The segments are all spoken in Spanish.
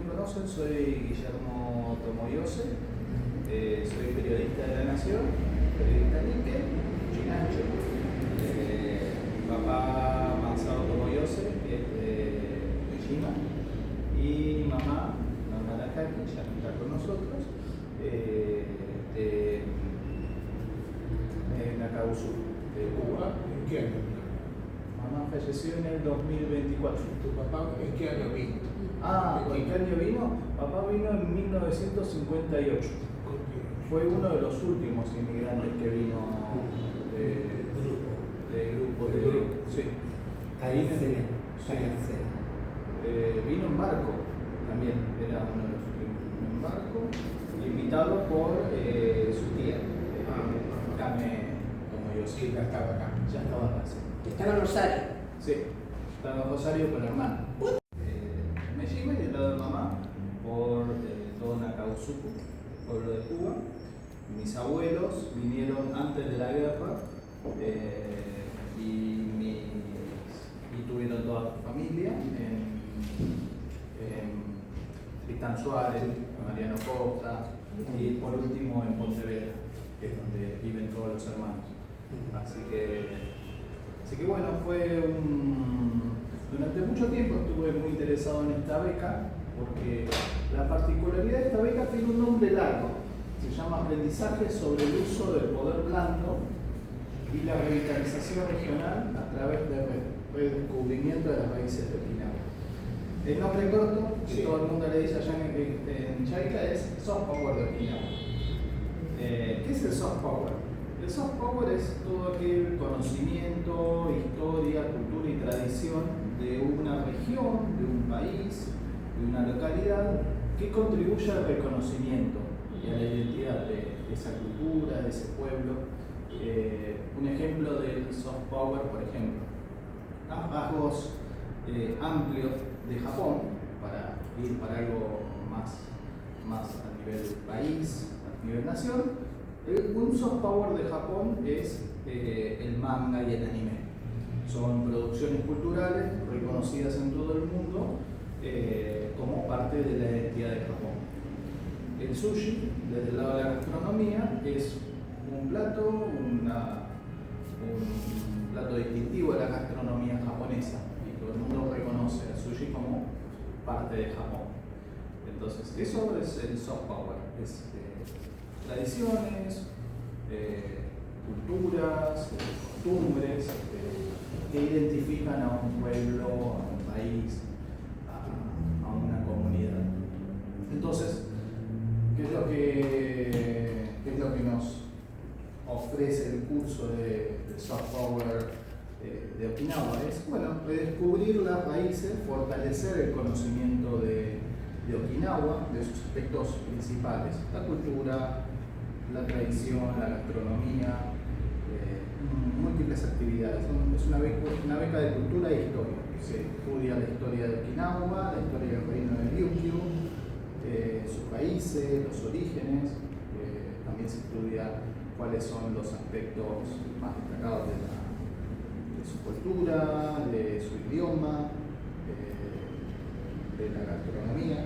conocen, soy Guillermo Tomoyose, soy periodista de La Nación, periodista níquel, chinacho. Mi papá Mansao Tomoyose es de Shima y mi mamá Nakaki, ya no está con nosotros, de Nakausu, de Cuba. ¿En qué año? Mamá falleció en el 2024. ¿Tu papá en qué año vino? ¿En qué año vino? Papá vino en 1958. Fue uno de los últimos inmigrantes que vino del grupo. Sí. Ahí vino en barco también, era uno de los últimos. En barco, invitado por su tía, Kame Tomoyose. Sí, ya estaba acá. Ya estaba acá, sí. Estaba en Rosario. Sí, estaba en Rosario con la hermana. Me llevé del lado de mamá por todo Nakausuku, pueblo de Cuba. Mis abuelos vinieron antes de la guerra y tuvieron toda su familia en Tristán Suárez, Mariano Costa y por último en Pontevedra, que es donde viven todos los hermanos. Así que bueno, durante mucho tiempo estuve muy interesado en esta beca, porque la particularidad de esta beca tiene un nombre largo. Se llama Aprendizaje sobre el uso del poder blando y la revitalización regional a través del redescubrimiento de las raíces de Okinawa. El nombre corto, que todo el mundo le dice allá en Chaica, es Soft Power de Okinawa. ¿Qué es el Soft Power? El soft power es todo aquel conocimiento, historia, cultura y tradición de una región, de un país, de una localidad que contribuye al reconocimiento y a la identidad de esa cultura, de ese pueblo. Un ejemplo del soft power, por ejemplo, rasgos amplios de Japón, para ir para algo más a nivel país, a nivel nación. Un soft power de Japón es el manga y el anime. Son producciones culturales reconocidas en todo el mundo como parte de la identidad de Japón. El sushi, desde el lado de la gastronomía, es un plato distintivo de la gastronomía japonesa y todo el mundo reconoce al sushi como parte de Japón. Entonces, eso es el soft power. Es, tradiciones, culturas, costumbres que identifican a un pueblo, a un país, a una comunidad. Entonces, ¿qué es lo que nos ofrece el curso de Soft Power de Okinawa? Es, bueno, redescubrir las raíces, fortalecer el conocimiento de Okinawa, de sus aspectos principales, la cultura, la tradición, la gastronomía, múltiples actividades. Es una beca de cultura e historia. Se estudia la historia de Okinawa, la historia del reino de Ryukyu, sus raíces, los orígenes. También se estudia cuáles son los aspectos más destacados de su cultura, de su idioma, de la gastronomía.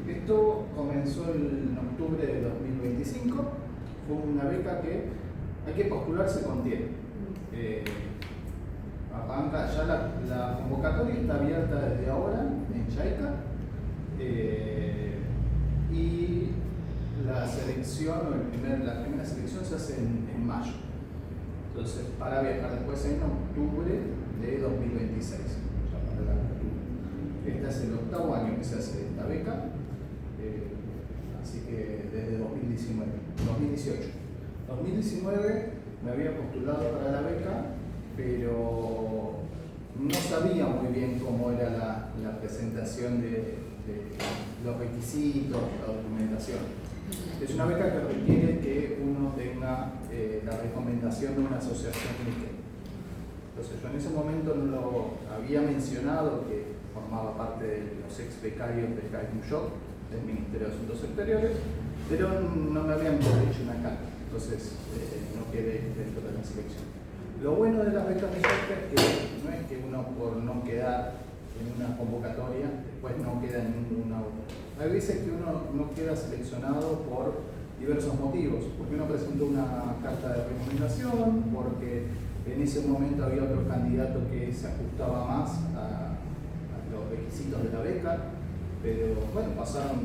Esto comenzó en octubre de 2025, fue una beca que hay que postularse con tiempo. Arranca ya la convocatoria, está abierta desde ahora en Chaica y la selección, la primera selección se hace en mayo. Entonces, para viajar después en octubre de 2026. Este es el 8º año que se hace esta beca, así que desde 2018. 2019 me había postulado para la beca, pero no sabía muy bien cómo era la presentación de los requisitos, la documentación. Es una beca que requiere que uno tenga la recomendación de una asociación níquel. Entonces yo en ese momento no lo había mencionado, que formaba parte de los ex becarios del CAIMUYOC, del Ministerio de Asuntos Exteriores, pero no me habían hecho una carta, entonces no quedé dentro de la selección. Lo bueno de las becas de Chaica es que no es que uno por no quedar en una convocatoria, después no queda en ninguna otra. Hay veces que uno no queda seleccionado por diversos motivos, porque uno presentó una carta de recomendación, porque en ese momento había otro candidato que se ajustaba más a los requisitos de la beca, pero bueno, pasaron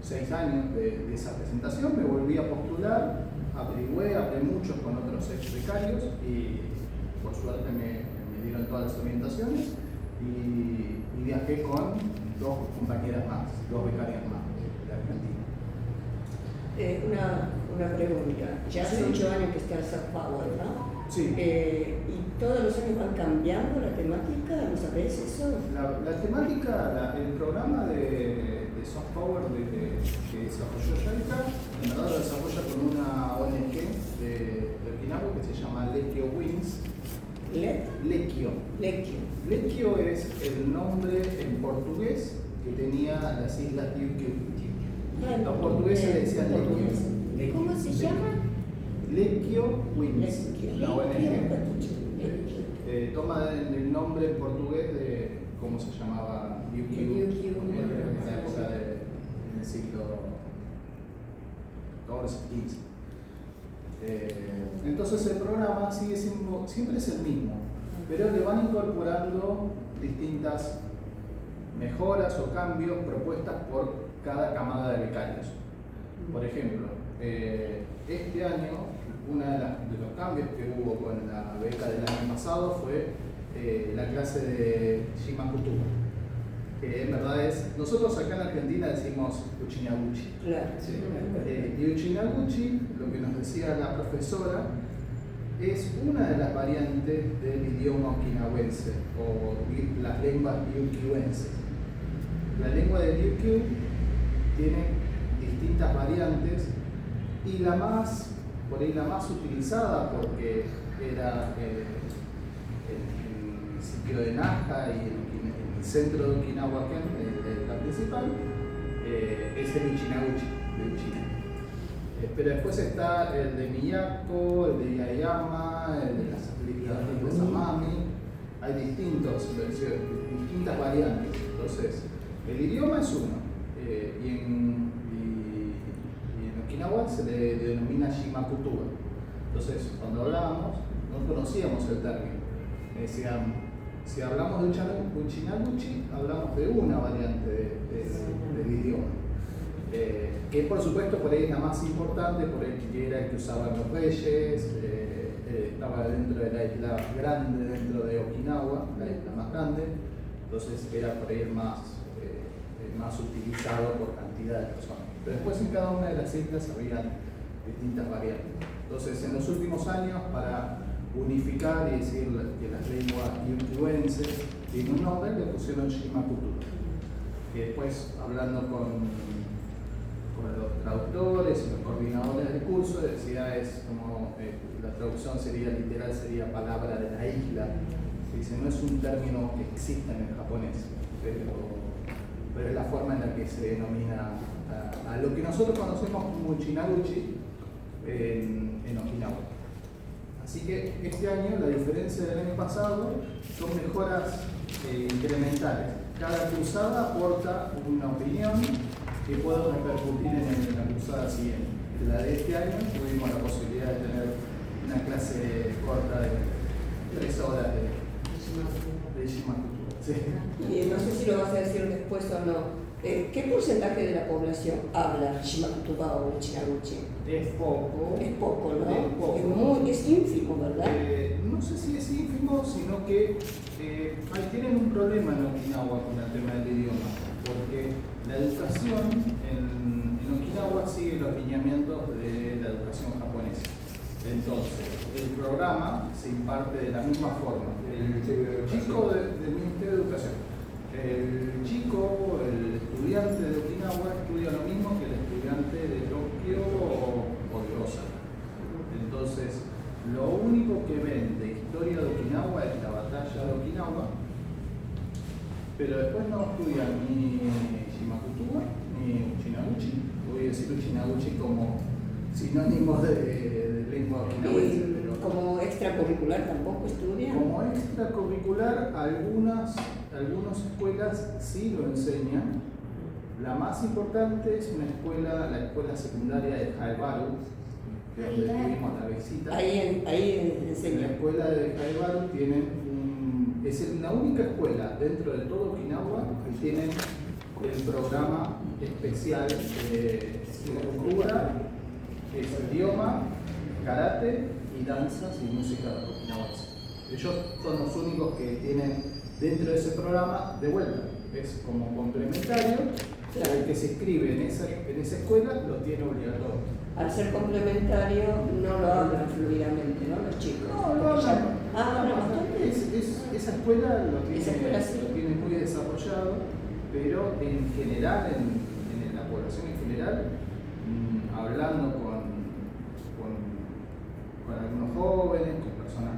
6 años de esa presentación, me volví a postular, averigüé, hablé mucho con otros ex becarios y por suerte me dieron todas las orientaciones y viajé con 2 compañeras más, 2 becarias más de Argentina. Una pregunta, ya hace 8 años que está el Soft Power, ¿no? Sí. ¿Y todos los años van cambiando la temática? ¿No sabés eso? La temática, el programa de Soft Power que desarrolló JICA, en verdad lo desarrolla con una ONG de Okinawa que se llama Lecchio Wings. Lecchio. Lecchio es el nombre en portugués que tenía las islas Ryukyu. Los portugueses le decían Lecchio. ¿Cómo se llama? Lecchio Wings, la ONG. Lecchio. Toma el nombre en portugués de cómo se llamaba Ryukyu en la época en el siglo XIV. Entonces el programa sigue siendo, siempre es el mismo, pero le van incorporando distintas mejoras o cambios propuestas por cada camada de becarios. Por ejemplo, este año uno de los cambios que hubo con la beca del año pasado fue la clase de Shimakutuba, que en verdad es, nosotros acá en Argentina decimos Uchinaguchi. Claro. Sí. Y Uchinaguchi, lo que nos decía la profesora, es una de las variantes del idioma okinawense o las lenguas ryukyuenses. La lengua de Ryukyu tiene distintas variantes y la más, por ahí la más utilizada porque era el sitio de Naha y el centro de Okinawa, la principal, es el Uchinaguchi de Uchina. Pero después está el de Miyako, el de Yayama, el de las islas de Samami. Hay distintas variantes. Entonces, el idioma es uno. Y en Okinawa se le denomina Shimakutuba. Entonces, cuando hablábamos, no conocíamos el término. Decían, si hablamos de Uchinaguchi, hablamos de una variante del idioma. Que por supuesto por ahí es la más importante, por ahí que era el que usaban los reyes, estaba dentro de la isla grande, dentro de Okinawa, la isla más grande, entonces era por ahí el más utilizado por cantidad de personas. Pero después en cada una de las islas habían distintas variantes. Entonces en los últimos años, para unificar y decir que las lenguas ryukyuenses tienen un nombre, le pusieron Shimakutuba. Que después, hablando con los traductores y los coordinadores del curso, decía, es como, la traducción sería literal, sería palabra de la isla. Dice, no es un término que exista en el japonés, pero es la forma en la que se denomina a lo que nosotros conocemos como Uchinaguchi en Okinawa. Así que este año, la diferencia del año pasado, son mejoras incrementales. Cada cruzada aporta una opinión que puede repercutir en la cruzada siguiente. En la de este año tuvimos la posibilidad de tener una clase corta de 3 horas de Shimakutuba. Sí. Y no sé si lo vas a decir después o no. ¿Qué porcentaje de la población habla Shimakutuba o Uchinaguchi? Es poco. Es poco, ¿no? Es poco. Es ínfimo, ¿verdad? No sé si es ínfimo, sino que tienen un problema en Okinawa con el tema del idioma, porque la educación en Okinawa sigue los lineamientos de la educación japonesa. Entonces, el programa se imparte de la misma forma. El chico del Ministerio de Educación, el estudiante de Okinawa estudia lo mismo que el estudiante de Tokio o de Osaka. Entonces, lo único que ven de historia de Okinawa es la batalla de Okinawa, pero después no estudian ni Shimakutuba ni Uchinaguchi. Voy a decir Uchinaguchi como sinónimo de lengua okinawense, pero como extracurricular tampoco estudian. Como extracurricular, algunas escuelas sí lo enseñan. La más importante es una escuela, la escuela secundaria de Jaebaru, que es donde tuvimos la visita. Ahí En la enseñan. escuela de Jaebaru es la única escuela dentro de todo Okinawa que tienen el programa especial de cultura, es idioma, karate y danzas y música okinawense. Ellos son los únicos que tienen dentro de ese programa de vuelta. Es como complementario, el que se inscribe en esa escuela lo tiene obligatorio. Al ser complementario no lo hablan fluidamente, ¿no? Los chicos. No, lo Porque hablan. hablan bastante. Esa escuela lo tiene, Esa escuela sí. lo tiene muy desarrollado, pero en general, en la población en general, hablando con algunos jóvenes, con personas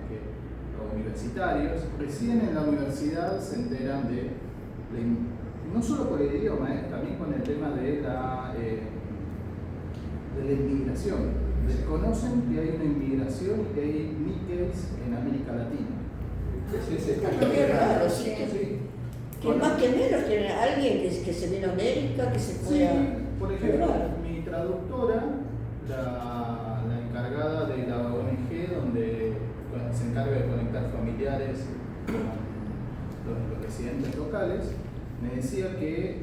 universitarios, recién en la universidad se enteran no solo por el idioma, también con el tema de la inmigración. Desconocen que hay una inmigración y que hay Nikkeis en América Latina. Qué raro, sí. Sí. Que más que menos tiene alguien que se viene a América, que se Sí, pueda. por Qué ejemplo, raro. mi traductora, la encargada de la ONG donde se encarga de conectar familiares con los residentes locales, me decía que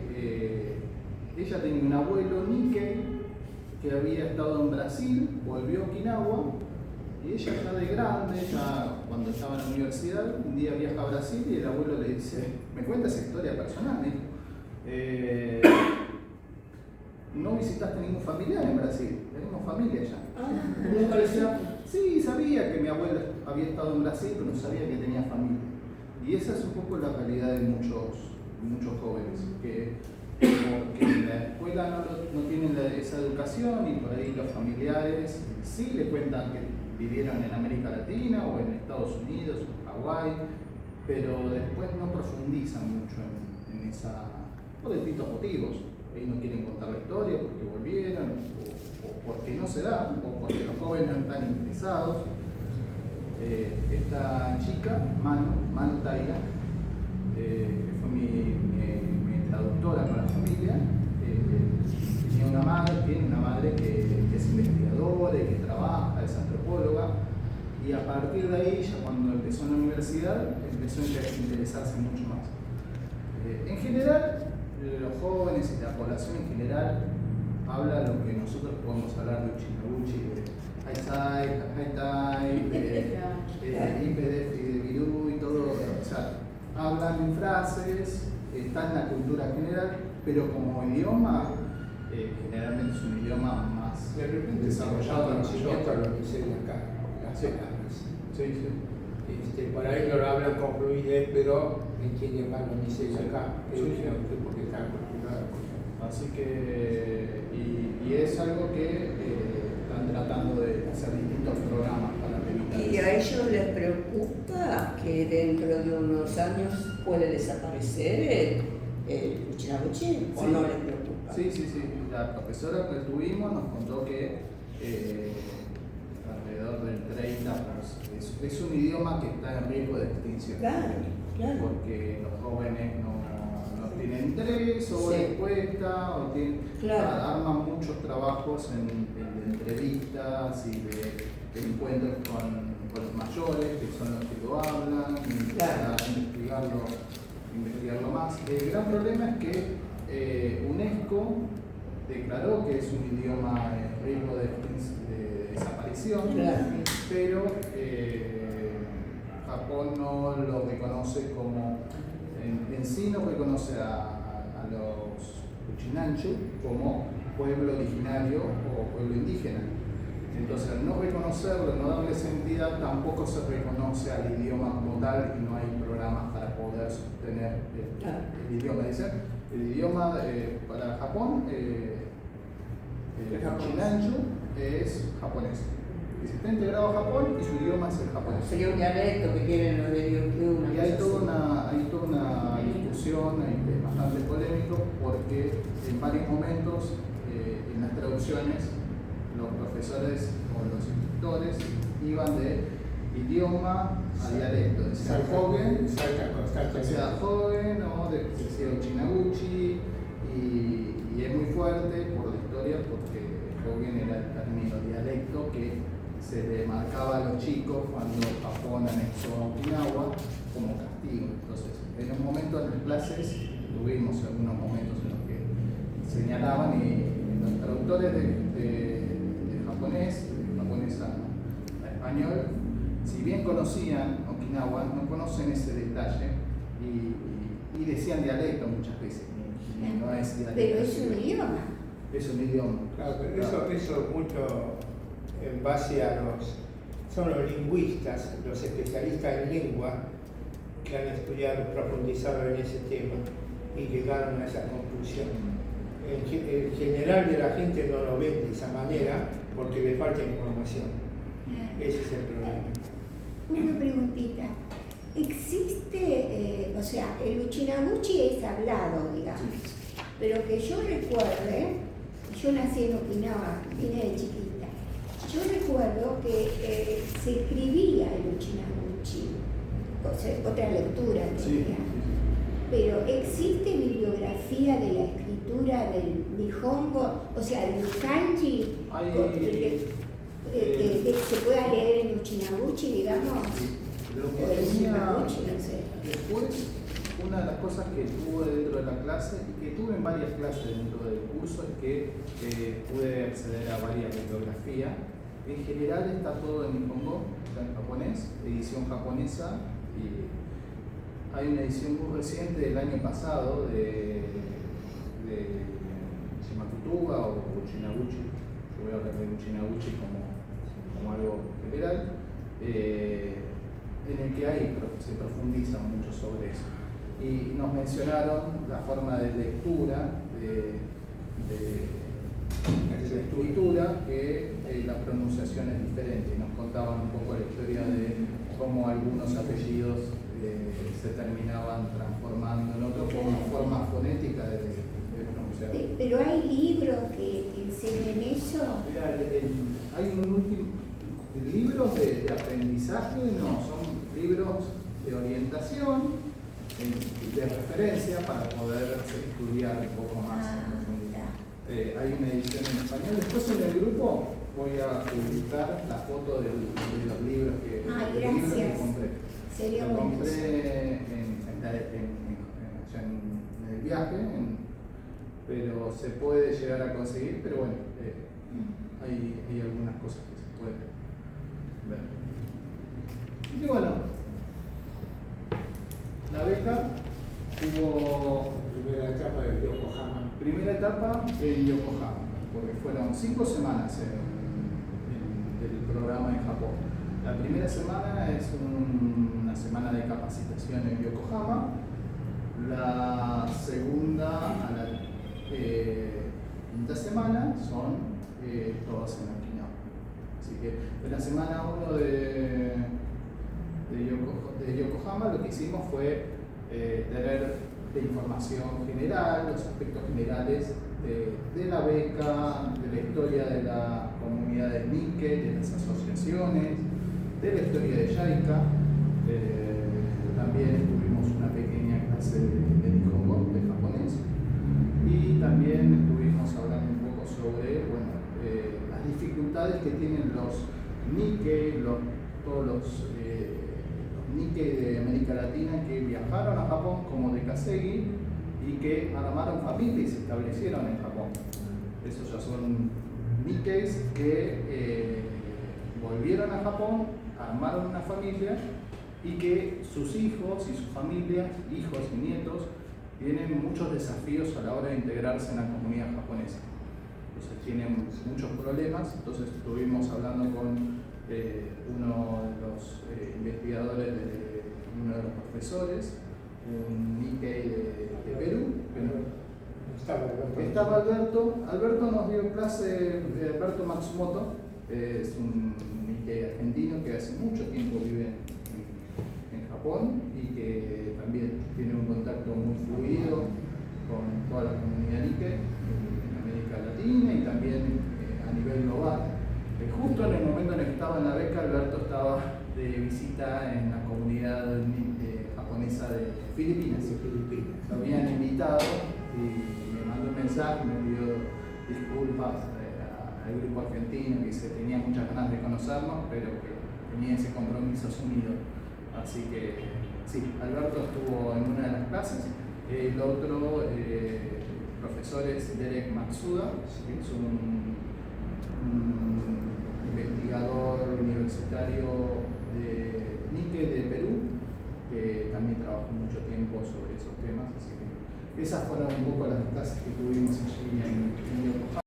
ella tenía un abuelo Nikkei que había estado en Brasil, volvió a Okinawa y ella ya de grande, ya cuando estaba en la universidad, un día viaja a Brasil y el abuelo le dice, me cuenta esa historia personal, me dijo, no visitaste ningún familiar en Brasil, tenemos familia allá. Y ella decía, sí, sabía que mi abuelo había estado en Brasil, pero no sabía que tenía familia. Y esa es un poco la realidad de muchos jóvenes, que porque en la escuela no tienen esa educación y por ahí los familiares sí le cuentan que vivieron en América Latina o en Estados Unidos o Hawái, pero después no profundizan mucho en esa, por distintos motivos. Ellos no quieren contar la historia porque volvieron o porque no se da o porque los jóvenes no están interesados. Esta chica, Manu Taira, que fue mi traductora con la familia, tiene una madre que es investigadora y que trabaja, es antropóloga, y a partir de ahí, ya cuando empezó en la universidad, empezó a interesarse mucho más. En general, los jóvenes y la población en general habla lo que nosotros podemos hablar de Uchinaguchi, de Haitai, de IPDF y de Virú y todo, o sea, hablan en frases, está en la cultura general, pero como idioma, generalmente es un idioma más De repente desarrollado en conocimiento a mayor. lo que se acá, las Sí. palabras. Sí. Por ahí no lo hablan con fluidez, pero entienden más lo que se acá, pero Sí. porque está acostumbrado. Así que, y es algo que están tratando de hacer distintos programas para evitar ¿Y a ellos les preocupa que dentro de unos años puede desaparecer el Uchinaguchi o Sí. no les preocupa? Sí. La profesora que tuvimos nos contó que alrededor del 30% es un idioma que está en riesgo de extinción. Claro. Porque los jóvenes no tienen interés o Sí. les cuesta o arman muchos trabajos de entrevistas y de encuentros con los mayores, que son los que lo hablan, y para investigarlo más. El gran problema es que UNESCO declaró que es un idioma en riesgo de desaparición, Claro. pero Japón no lo reconoce como, en sí no reconoce a los Uchinanshu como pueblo originario o pueblo indígena. Entonces, al no reconocerlo, no darle entidad, tampoco se reconoce al idioma como tal y no hay programas para poder sostener el idioma. Dicen, el idioma para Japón, el Uchinanshu es japonés. Y se está integrado a Japón y su idioma es el japonés. Sería un dialecto que tienen los de Ryukyu, Y hay toda una discusión, es bastante polémico, porque en varios momentos en las traducciones los profesores o los instructores iban de idioma a dialecto, decía joven, decía joven o decía uchinaguchi, y es muy fuerte por la historia porque joven era el término dialecto que se le marcaba a los chicos cuando Japón anexó a Okinawa como castigo. Entonces, en un momento en las clases tuvimos algunos momentos en los que señalaban y los traductores de japonés, de japonés a español, si bien conocían Okinawa, no conocen ese detalle y decían dialecto muchas veces. Y no es dialecto. Pero es un idioma. Es un idioma. Claro, pero eso mucho en base a son los lingüistas, los especialistas en lengua que han estudiado, profundizado en ese tema y llegaron a esa conclusión. El general de la gente no lo ve de esa manera porque le falta información. Ese es el problema. Una preguntita. Existe, o sea, el uchinaguchi es hablado, digamos, pero que yo recuerde, yo nací en Okinawa, vine de chiquita, yo recuerdo que se escribía el uchinaguchi, o sea, otra lectura tenía, pero ¿existe bibliografía de la escritura del Nihongo, o sea, del kanji, que se pueda leer en uchinaguchi, digamos? Lo que después, una de las cosas que tuve dentro de la clase y que tuve en varias clases dentro del curso es que pude acceder a varias bibliografías. En general está todo en Nihongo, está en japonés, edición japonesa, y hay una edición muy reciente del año pasado de Shimakutuba o Uchinaguchi. Yo voy a hablar de Uchinaguchi como algo general. En el que se profundiza mucho sobre eso. Y nos mencionaron la forma de lectura, de escritura, que la pronunciación es diferente. Nos contaban un poco la historia de cómo algunos apellidos se terminaban transformando en otros como forma fonética de pronunciar. Pero hay libros que enseñan eso. Mira, hay un último. Libros de aprendizaje no, son libros de orientación, de referencia para poder estudiar un poco más. Hay una edición en español. Después en el grupo voy a publicar la foto de los libros que compré. Sería lo bueno. compré en el viaje, pero se puede llegar a conseguir, pero bueno, hay algunas cosas que se pueden. Y bueno, la beca tuvo primera etapa en Yokohama, porque fueron 5 semanas del programa en Japón. La primera semana es una semana de capacitación en Yokohama, la segunda a la quinta semana son todas en Okinawa. Así que en la semana 1 de Yokohama lo que hicimos fue tener de información general, los aspectos generales de la beca, de la historia de la comunidad de Nikkei, de las asociaciones, de la historia de JICA. También tuvimos una pequeña clase de Nihongo, de japonés, y también estuvimos hablando un poco sobre las dificultades que tienen los Nikkei, todos los Nikkei de América Latina que viajaron a Japón como de Kasegi y que armaron familias y se establecieron en Japón. Esos ya son Nikkeis que volvieron a Japón, armaron una familia y que sus hijos y sus familias, hijos y nietos, tienen muchos desafíos a la hora de integrarse en la comunidad japonesa. Entonces tienen muchos problemas. Entonces estuvimos hablando con uno de los investigadores, uno de los profesores, un Nikkei de Perú. Estaba Alberto. Alberto nos dio clase, Alberto Matsumoto, es un Nikkei argentino que hace mucho tiempo vive en Japón y que también tiene un contacto muy fluido con toda la comunidad Nikkei en América Latina y también a nivel global. Justo en el momento momento en el que estaba en la beca, Alberto estaba de visita en la comunidad japonesa de Filipinas. Lo habían invitado y me mandó un mensaje, me pidió disculpas al grupo argentino, que se tenía muchas ganas de conocernos, pero que tenía ese compromiso asumido. Así que sí, Alberto estuvo en una de las clases. El otro profesor es Derek Matsuda, que es un investigador universitario de Nikkei de Perú, que también trabajó mucho tiempo sobre esos temas. Así que esas fueron un poco las clases que tuvimos allí en Yokohama.